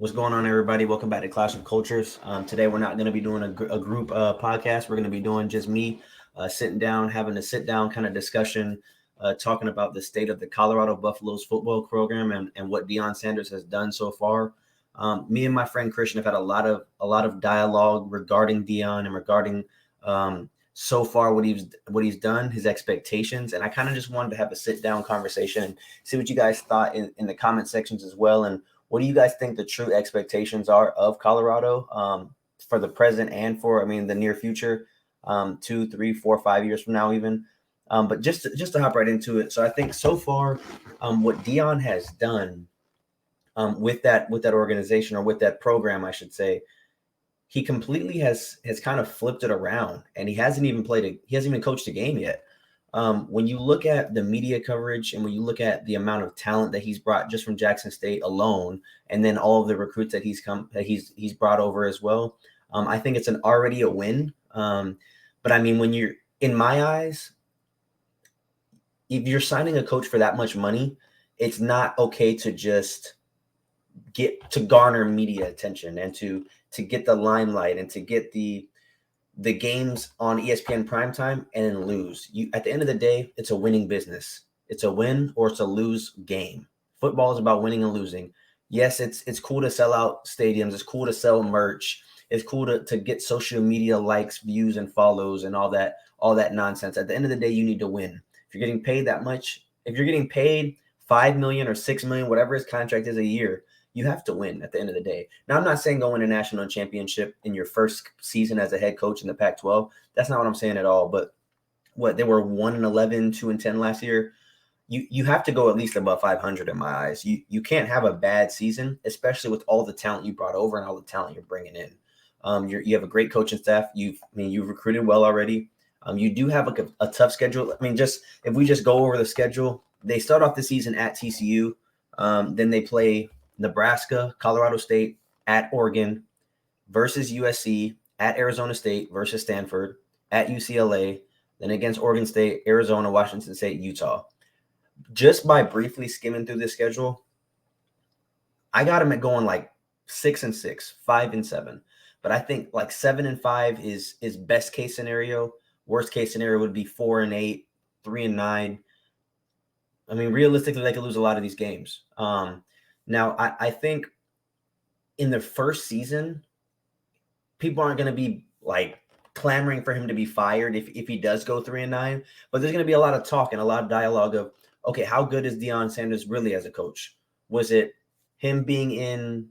What's going on, everybody? Welcome back to Clash of Cultures. Today, we're not going to be doing a group podcast. We're going to be doing just me sitting down, having a sit down kind of discussion, talking about the state of the Colorado Buffaloes football program and what Deion Sanders has done so far. Me and my friend Christian have had a lot of dialogue regarding Deion and regarding so far what he's done, his expectations, and I kind of just wanted to have a sit down conversation and see what you guys thought in the comment sections as well. And what do you guys think the true expectations are of Colorado for the present and for, the near future, 2, 3, 4, 5 years from now, even? But just to hop right into it. So I think so far, what Deion has done with that organization, or with that program, I should say, he completely has kind of flipped it around, and he hasn't even coached a game yet. When you look at the media coverage and when you look at the amount of talent that he's brought just from Jackson State alone, and then all of the recruits that he's brought over as well, I think it's already a win. But when you're, in my eyes, if you're signing a coach for that much money, it's not okay to just garner media attention and to get the limelight and to get the games on ESPN primetime and then lose. At the end of the day, it's a winning business. It's a win or it's a lose game. Football is about winning and losing. Yes, it's cool to sell out stadiums. It's cool to sell merch. It's cool to get social media likes, views, and follows and all that nonsense. At the end of the day, you need to win. If you're getting paid that much, if you're getting paid $5 million or $6 million, whatever his contract is a year, you have to win at the end of the day. Now, I'm not saying go win a national championship in your first season as a head coach in the Pac-12. That's not what I'm saying at all. But they were 1-11, 2-10 last year. You have to go at least above 500 in my eyes. You can't have a bad season, especially with all the talent you brought over and all the talent you're bringing in. You have a great coaching staff. You've recruited well already. You do have a tough schedule. If we just go over the schedule, they start off the season at TCU. Then they play Nebraska, Colorado State, at Oregon, versus USC, at Arizona State, versus Stanford, at UCLA, then against Oregon State, Arizona, Washington State, Utah. Just by briefly skimming through this schedule, I got them at going like 6-6, 5-7. But I think like 7-5 is best case scenario. Worst case scenario would be 4-8, 3-9. Realistically, they could lose a lot of these games. Now, I think in the first season, people aren't going to be like clamoring for him to be fired if he does go 3-9. But there's going to be a lot of talk and a lot of dialogue of, okay, how good is Deion Sanders really as a coach? Was it him being in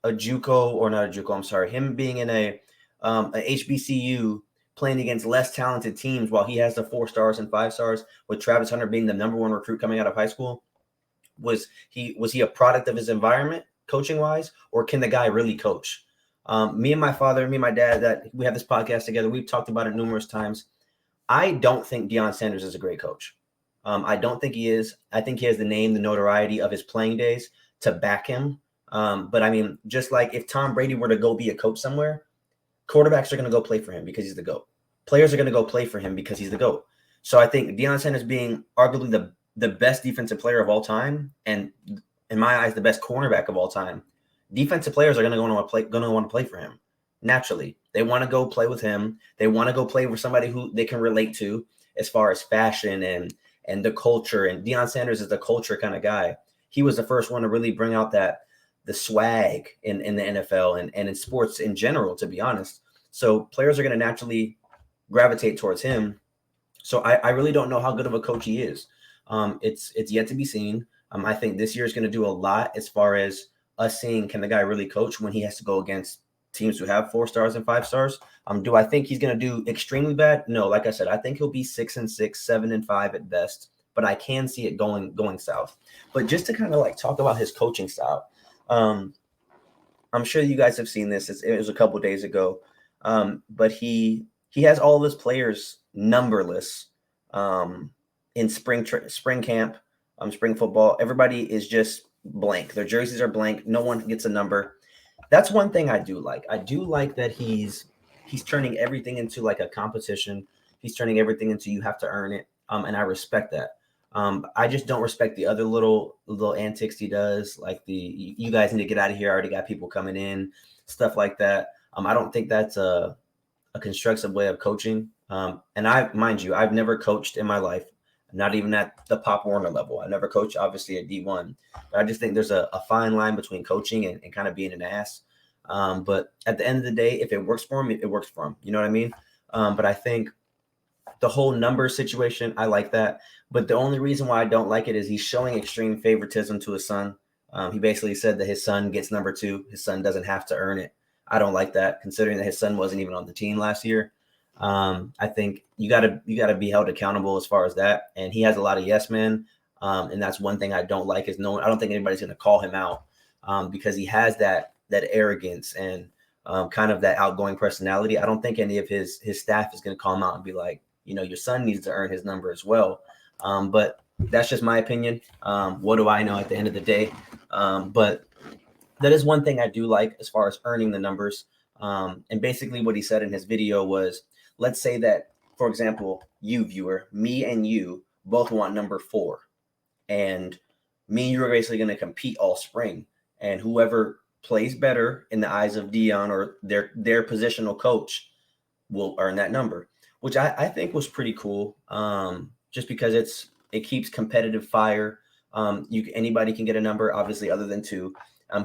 a JUCO, or not a JUCO? I'm sorry, him being in a HBCU, playing against less talented teams while he has the 4 stars and 5 stars, with Travis Hunter being the number 1 recruit coming out of high school? Was he a product of his environment, coaching wise, or can the guy really coach? Me and my dad, that we have this podcast together, we've talked about it numerous times. I don't think Deion Sanders is a great coach. I don't think he is. I think he has the name, the notoriety of his playing days to back him. But just like if Tom Brady were to go be a coach somewhere, quarterbacks are going to go play for him because he's the GOAT. Players are going to go play for him because he's the GOAT. So I think Deion Sanders being arguably the best defensive player of all time, and in my eyes, the best cornerback of all time, defensive players are going to want to play for him. Naturally, they want to go play with him. They want to go play with somebody who they can relate to as far as fashion and the culture. And Deion Sanders is the culture kind of guy. He was the first one to really bring out the swag in the NFL and in sports in general, to be honest. So players are going to naturally gravitate towards him. So I really don't know how good of a coach he is. It's yet to be seen. I think this year is going to do a lot as far as us seeing, can the guy really coach when he has to go against teams who have 4 stars and 5 stars? Do I think he's going to do extremely bad? No, like I said, I think he'll be 6-6, 7-5 at best, but I can see it going south. But just to kind of like talk about his coaching style, I'm sure you guys have seen this. It was a couple days ago, but he has all of his players numberless in spring camp, spring football. Everybody is just blank. Their jerseys are blank. No one gets a number. That's one thing I do like. I do like that he's turning everything into like a competition. He's turning everything into you have to earn it. And I respect that. I just don't respect the other little antics he does, like you guys need to get out of here. I already got people coming in, stuff like that. I don't think that's a constructive way of coaching. And mind you, I've never coached in my life, not even at the Pop Warner level. I never coached, obviously, at D1. But I just think there's a fine line between coaching and kind of being an ass. But at the end of the day, if it works for him, it works for him. You know what I mean? But I think the whole number situation, I like that. But the only reason why I don't like it is he's showing extreme favoritism to his son. He basically said that his son gets number 2. His son doesn't have to earn it. I don't like that, considering that his son wasn't even on the team last year. I think you gotta be held accountable as far as that. And he has a lot of yes men, and that's one thing I don't like is I don't think anybody's gonna call him out because he has that arrogance and kind of that outgoing personality. I don't think any of his staff is gonna call him out and be like, your son needs to earn his number as well. But that's just my opinion. What do I know at the end of the day? But that is one thing I do like as far as earning the numbers. And basically what he said in his video was, let's say that, for example, you viewer, me and you both want number 4. And me and you are basically going to compete all spring. And whoever plays better in the eyes of Deion or their positional coach will earn that number, which I think was pretty cool. Just because it keeps competitive fire. Anybody can get a number, obviously, other than 2.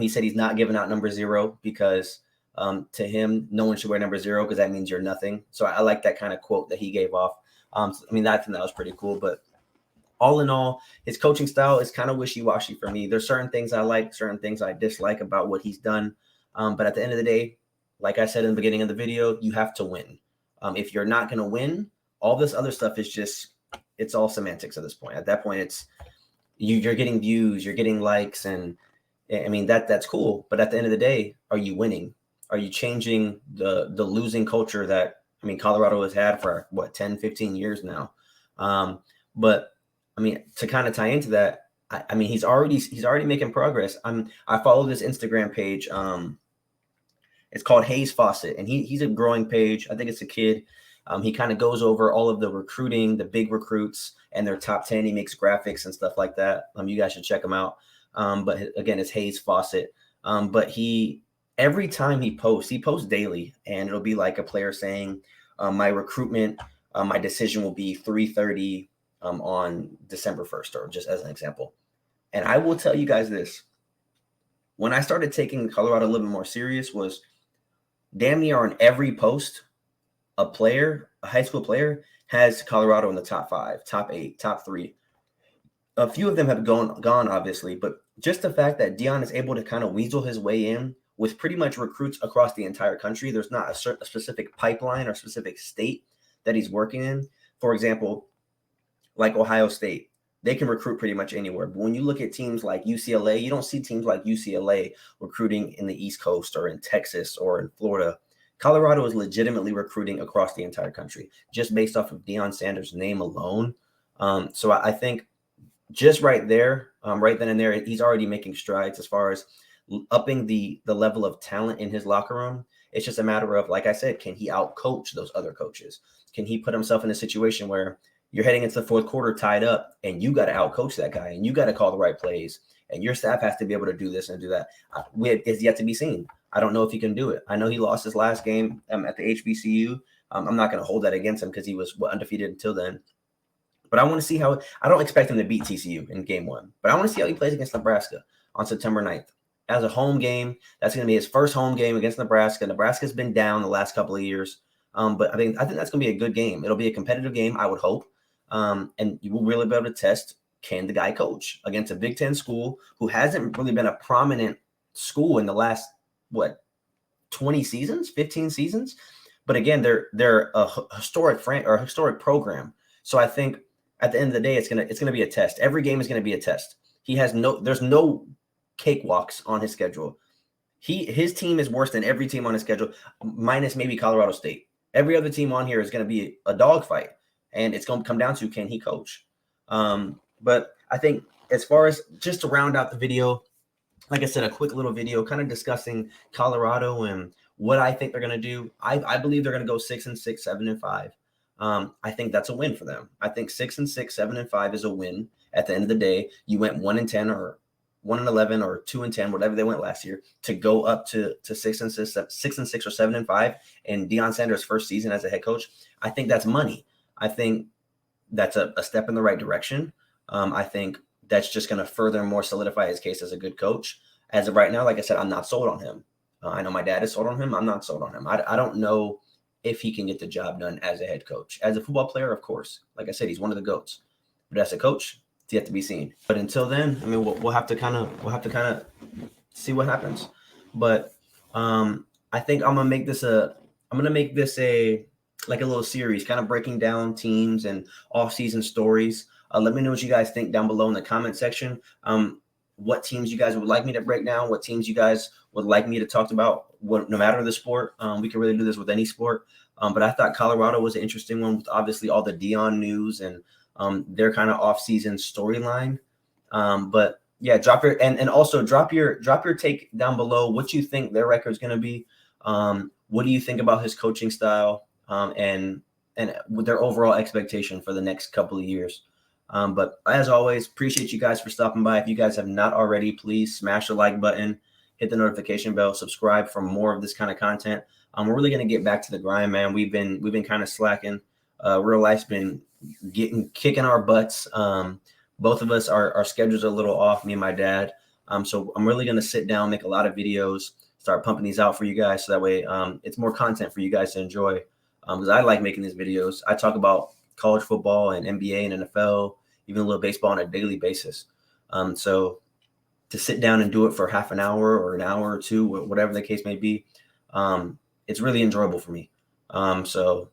He said he's not giving out number 0 because to him, no one should wear number 0 because that means you're nothing. So I like that kind of quote that he gave off. I think that was pretty cool. But all in all, his coaching style is kind of wishy-washy for me. There's certain things I like, certain things I dislike about what he's done. But at the end of the day, like I said in the beginning of the video, you have to win. If you're not going to win, all this other stuff is it's all semantics at this point. At that point, it's you're getting views, you're getting likes, and I mean that's cool. But at the end of the day, are you winning? Are you changing the losing culture that Colorado has had for 10, 15 years now? But I mean, to kind of tie into that, I mean he's already making progress. I follow this Instagram page. It's called Hayes Fawcett, and he's a growing page. I think it's a kid. He kind of goes over all of the recruiting, the big recruits, and their top 10. He makes graphics and stuff like that. You guys should check him out. But again, it's Hayes Fawcett. But every time he posts daily, and it'll be like a player saying, my recruitment, my decision will be 3:30 on December 1st, or just as an example. And I will tell you guys this. When I started taking Colorado a little bit more serious was damn near on every post, a high school player has Colorado in the top 5, top 8, top 3. A few of them have gone obviously, but just the fact that Deion is able to kind of weasel his way in with pretty much recruits across the entire country. There's not a specific pipeline or specific state that he's working in. For example, like Ohio State, they can recruit pretty much anywhere. But when you look at teams like UCLA, you don't see teams like UCLA recruiting in the East Coast or in Texas or in Florida. Colorado is legitimately recruiting across the entire country just based off of Deion Sanders' name alone. So I think just right there, right then and there, he's already making strides as far as upping the level of talent in his locker room. It's just a matter of, like I said, can he outcoach those other coaches? Can he put himself in a situation where you're heading into the 4th quarter tied up and you got to outcoach that guy and you got to call the right plays and your staff has to be able to do this and do that? It's yet to be seen. I don't know if he can do it. I know he lost his last game at the HBCU. I'm not going to hold that against him because he was undefeated until then. But I want to see how – I don't expect him to beat TCU in game 1. But I want to see how he plays against Nebraska on September 9th. As a home game, that's going to be his first home game against Nebraska. Nebraska's been down the last couple of years. But I think that's going to be a good game. It'll be a competitive game, I would hope. And you will really be able to test, can the guy coach against a Big Ten school who hasn't really been a prominent school in the last, 20 seasons, 15 seasons? But again, they're a historic program. So I think at the end of the day, it's gonna be a test. Every game is gonna be a test. There's no cakewalks on his schedule. His team is worse than every team on his schedule, minus maybe Colorado State. Every other team on here is going to be a dogfight, and it's going to come down to, can he coach? But I think as far as just to round out the video, like I said, a quick little video kind of discussing Colorado and what I think they're going to do. I believe they're going to go 6-6, 7-5. I think that's a win for them. I think 6-6, 7-5 is a win. At the end of the day, you went 1-10 or 1-11 or 2-10, whatever they went last year, to go up to 6-6 or 7-5 in Deion Sanders' first season as a head coach. I think that's money. I think that's a step in the right direction. I think that's just going to further and more solidify his case as a good coach. As of right now, like I said, I'm not sold on him. I know my dad is sold on him. I'm not sold on him. I don't know if he can get the job done as a head coach. As a football player, of course. Like I said, he's one of the GOATs. But as a coach, it's yet to be seen. But until then, I mean, we'll have to kind of see what happens. But I think I'm gonna make this a like a little series, kind of breaking down teams and off-season stories. Let me know what you guys think down below in the comment section. What teams you guys would like me to break down, what teams you guys would like me to talk about, no matter the sport. We can really do this with any sport. But I thought Colorado was an interesting one with obviously all the Deion news and their kind of off-season storyline. But yeah, drop your take down below what you think their record is going to be. What do you think about his coaching style and with their overall expectation for the next couple of years? But as always, appreciate you guys for stopping by. If you guys have not already, please smash the like button, hit the notification bell, subscribe for more of this kind of content. We're really going to get back to the grind, man. We've been kind of slacking. Real life's been kicking our butts. Both of us, our schedules are a little off, me and my dad. So I'm really going to sit down, make a lot of videos, start pumping these out for you guys. So that way it's more content for you guys to enjoy. Because I like making these videos. I talk about college football and NBA and NFL, even a little baseball on a daily basis. So to sit down and do it for half an hour or an hour or two, whatever the case may be, it's really enjoyable for me. So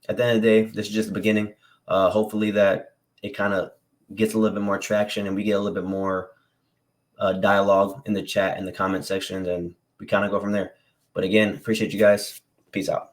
at the end of the day, this is just the beginning. Hopefully that it kind of gets a little bit more traction and we get a little bit more dialogue in the chat and the comment sections, and we kind of go from there. But again, appreciate you guys. Peace out.